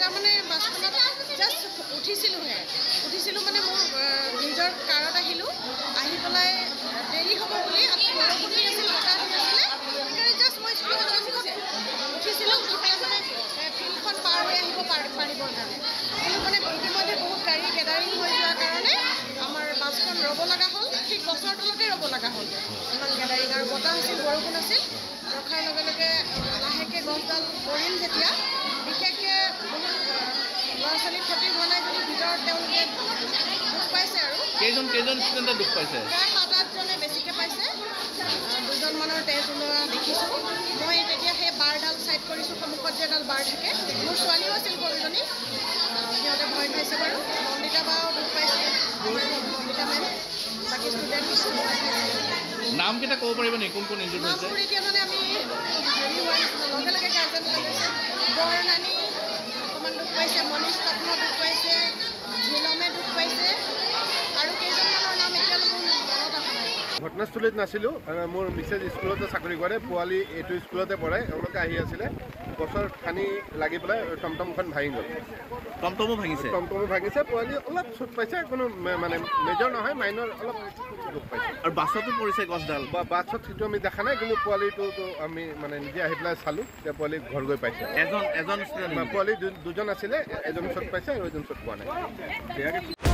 তাৰমানে বাছখনত জাষ্ট উঠিছিলোঁ মানে মোৰ নিজৰ কাৰত আহিলোঁ আহি পেলাই দেৰি হ'ব বুলি বৰষুণ দি আছিল বতাহ দি আছিলে সেইকাৰণে জাষ্ট মই স্কুলত উঠিছিলোঁ উঠি পেলাই মানে ফিল্ডখন পাৰ হৈ আহিব পাৰিবৰ কাৰণে কিন্তু মানে ইতিমধ্যে বহুত গাড়ী গেডাৰিং হৈ যোৱাৰ কাৰণে আমাৰ বাছখন ৰ'ব লগা হ'ল ঠিক গছৰ তলতে ৰ'ব লগা হ'ল ইমান গেডাৰিং আৰু বতাহ আছিল বৰষুণ আছিল ৰখাৰ লগে লগে লাহেকৈ গছডাল পৰিল যেতিয়া বিশেষকৈ বহুত ল'ৰা ছোৱালীৰ ক্ষতি হোৱা নাই যদি ভিতৰত তেওঁলোকে দুখ পাইছে আৰু কেইজন ষ্টুডেণ্টে দুখ পাইছে প্ৰায় 7-8জনে বেছিকৈ পাইছে দুজনমানৰ তেজ ওলোৱা দেখিছোঁ মই তেতিয়া সেই বাৰডাল চাইড কৰিছোঁ সন্মুখত যে এডাল বাৰ থাকে মোৰ ছোৱালীও আছিল সৰুজনী সিহঁতে ভয় খাইছে বাৰু বন্দিতা বাও দুখ পাইছে বন্দিতা মেম বাকী ষ্টুডেণ্ট নাম কেইটা ক'ব পাৰিব নেকি কোন ইনজুৰ্ড হৈছে নামবোৰ এতিয়া মানে আমি হেৰি হোৱা নিচিনা লগে লগে গাৰ্জেন লাগিছে বৰনানী অকণমান দুখ পাইছে মনীষ ৰত্ন দুখ পাইছে ঝিলমে দুখ পাইছে আৰু কেইজনমানৰ নাম এতিয়ালৈ মোৰ মনত অহা নাই ঘটনাস্থলীত নাছিলোঁ মোৰ মিছেছ স্কুলতে চাকৰি কৰে পোৱালি এইটো স্কুলতে পঢ়ে এওঁলোকে আহি আছিলে গছৰ ঠানি লাগি পেলাই টমটমখন ভাঙি গ'ল টমটমো ভাঙিছে পোৱালি অলপ চুট পাইছে কোনো মানে মেজৰ নহয় মাইনৰ অলপ দুখ পাইছে আৰু বাছতো পৰিছে গছডাল বাছত সেইটো আমি দেখা নাই কিন্তু পোৱালিটোতো আমি মানে নিজে আহি পেলাই চালোঁ এতিয়া পোৱালি ঘৰ গৈ পাইছে এজন পোৱালি দুজন আছিলে এজন চুট পাইছে আৰু এজন চুট পোৱা নাই